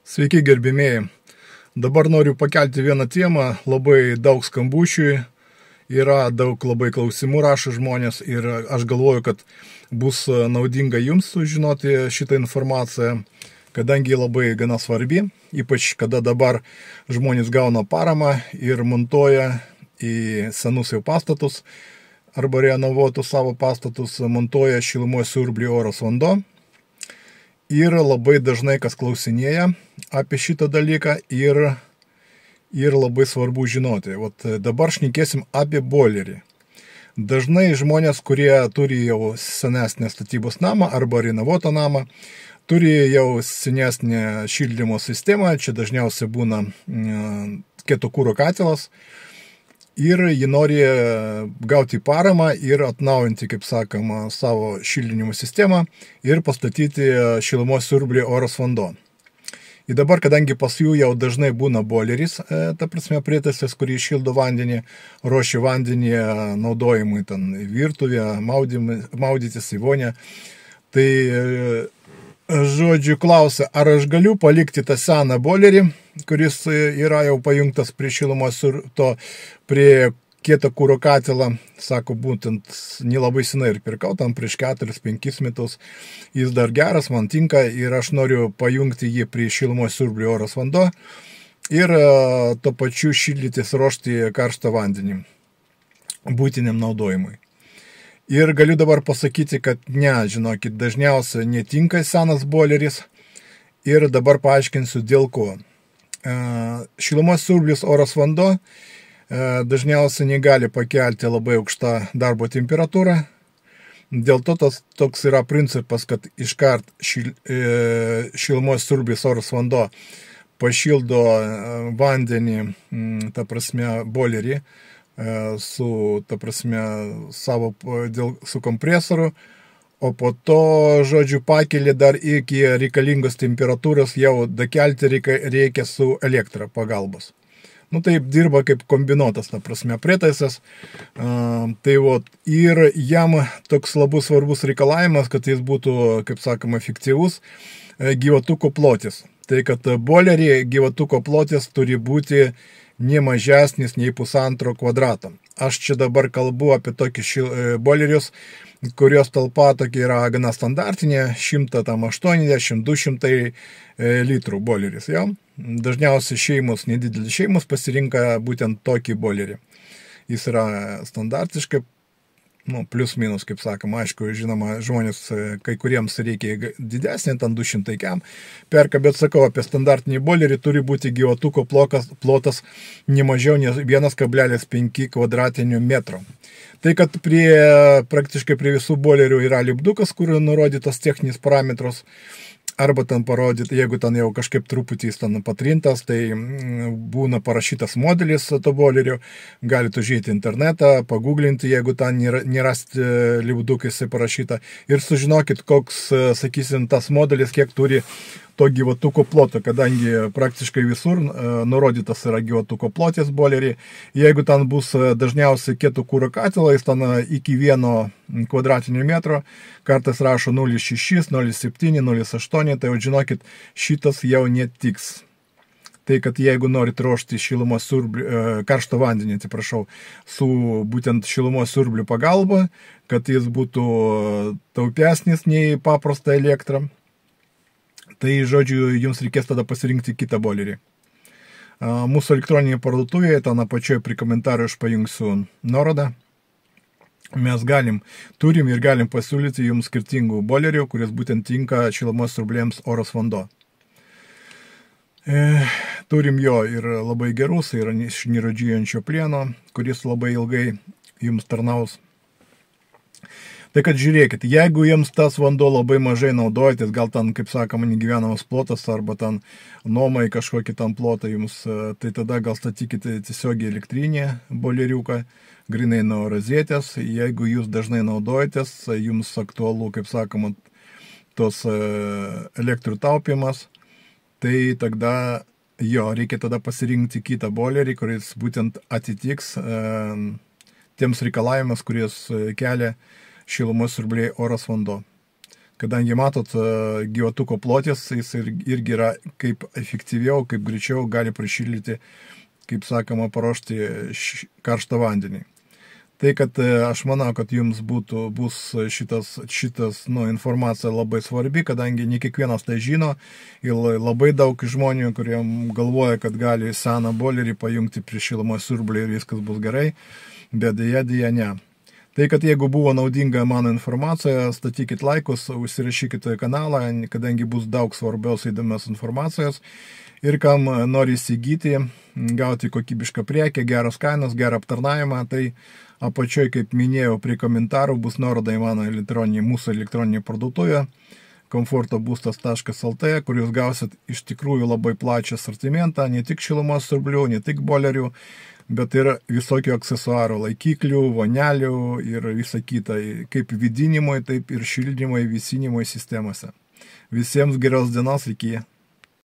Sveiki gerbimieji. Dabar noriu pakelti vieną temą, labai daug skambučių, yra daug labai klausimų rašo žmonės ir aš galvoju, kad bus naudinga jums sužinoti šitą informaciją, kadangi labai gana svarbi, ypač kada dabar žmonės gauna paramą ir montuoja į senus jau pastatus arba renovuotus savo pastatus, montuoja šilumos siurblį oras vanduo. Ir labai dažnai kas klausinėja apie šitą dalyką ir labai svarbu žinoti. Vat dabar šnekėsim apie boilerį. Dažnai žmonės, kurie turi jau senesnę statybos namą arba renovuotą namą, turi jau senesnę šildymo sistemą, čia dažniausiai būna kieto kuro katilas. Ir jie nori gauti paramą ir atnaujinti, kaip sakoma, savo šildymo sistemą ir pastatyti šilumos siurblį oras vanduo. Ir dabar, kadangi pas jų jau dažnai būna boileris, ta prasme prietaisas, kurį šildo vandenį, ruošia vandenį naudojimui ten virtuvę, maudytis į vonę, tai žodžiu klausia, ar aš galiu palikti tą seną boilerį, kuris yra jau pajungtas prie šilumos prie kieto kuro katilą, sako, būtent nelabai senai ir pirkau, tam prieš 4-5 metus, jis dar geras, man tinka ir aš noriu pajungti jį prie šilumos siurblį oras vanduo ir to pačiu šildytis ruošti karštą vandenį būtiniam naudojimui. Ir galiu dabar pasakyti, kad ne, žinokit, dažniausiai netinka senas boileris ir dabar paaiškinsiu dėl ko. Šilumos siurblis oras vanduo dažniausiai negali pakelti labai aukštą darbo temperatūrą. Dėl to toks yra principas, kad iškart šilumos siurblis oras vanduo pašildo vandenį, ta prasme, boilerį, su kompresoriu, o po to, žodžiu, pakelį dar iki reikalingos temperatūros jau dakelti reikia su elektra pagalbos. Nu, taip dirba kaip kombinuotas, ta prasme, prietaisas. Tai vot, ir jam toks labai svarbus reikalavimas, kad jis būtų, kaip sakoma, efektyvus gyvatuko plotis. Tai kad boilerį gyvatuko plotis turi būti ne mažesnis nei 1,5 kvadrato. Aš čia dabar kalbu apie tokius boilerius, kurios talpa tokia yra gana standartinė, 180-200 litrų boileris. Ja? Dažniausiai šeimos, nedidelis šeimos pasirinka būtent tokį boilerį. Jis yra standartiškai, plius minus, kaip sakoma, aišku, žinoma, žmonės, kai kuriems reikia didesnį, ten 200 kiam perka, bet sakau, apie standartinį boilerį turi būti gyvatuko plotas ne mažiau nei 1,5 kvadratinių metrų. Tai, kad praktiškai prie visų boilerių yra lipdukas, kur nurodytas techninis parametras, arba ten parodyti, jeigu ten jau kažkaip truputį jis ten patrintas, tai būna parašytas modelis to boilerio, galite užėti internetą, paguglinti, jeigu ten nerasti lipdukais parašyta, ir sužinokit, koks, sakysim, tas modelis, kiek turi to gyvatuko ploto, kadangi praktiškai visur nurodytas yra gyvatuko plotis boilerį. Jeigu ten bus dažniausiai kieto kuro katilais, ten iki 1 kvadratinio metro, kartais rašo 0,6, 0,7, 0,8, tai jau žinokit, šitas jau netiks. Tai, kad jeigu norit ruošti šilumos siurblį, karštą vandenį, atsiprašau, su būtent šilumos siurblių pagalba, kad jis būtų taupesnis nei paprasta elektra, tai, žodžiu, jums reikės tada pasirinkti kitą boilerį. Mūsų elektroninėje parduotuvėje, ten apačioje prie komentarų aš pajungsiu nuorodą. Mes turim ir galim pasiūlyti jums skirtingų boilerių, kuris būtent tinka šilumos siurblėms oras vanduo. Turim jo ir labai gerus, ir iš neradžiuojančio plieno, kuris labai ilgai jums tarnaus. Tai kad žiūrėkit, jeigu jums tas vanduo labai mažai naudojatės, gal ten, kaip sakoma, negyvenamas plotas, arba ten nuomai kažkokį tam plotą jums, tai tada gal statykite tiesiogiai elektrinį boileriuką, grinai nuo rozetės. Jeigu jūs dažnai naudojatės, jums aktualu, kaip sakoma, tos elektrų taupimas, tai tada jo, reikia tada pasirinkti kitą boilerį, kuris būtent atitiks tiems reikalavimas, kuris kelia šilumos siurbliai oras vanduo. kadangi matot, gyvatuko plotis, jis irgi yra kaip efektyviau, kaip greičiau gali prišildyti, kaip sakoma, paruošti karštą vandenį. Tai, kad aš manau, kad jums bus šitas informacija labai svarbi, kadangi ne kiekvienas tai žino ir labai daug žmonių, kurie galvoja, kad gali seną boilerį pajungti prie šilumos siurblį ir viskas bus gerai, bet dėja ne. Tai, kad jeigu buvo naudinga mano informacija, statykit laikus, užsirašykite į kanalą, kadangi bus daug svarbiaus įdomios informacijos. Ir kam nori įsigyti, gauti kokybišką prekę, geros kainos, gerą aptarnavimą, tai apačioj, kaip minėjau, prie komentarų bus nuoroda į mano mūsų elektroninį parduotuvę komfortobustas.lt, kur jūs gausit iš tikrųjų labai plačią asortimentą, ne tik šilumos siurblių, ne tik boilerių, bet ir visokių aksesuarų, laikiklių, vonelių ir visa kita, kaip vidinimui, taip ir šildymui, vėsinimui sistemose. Visiems geros dienos, iki.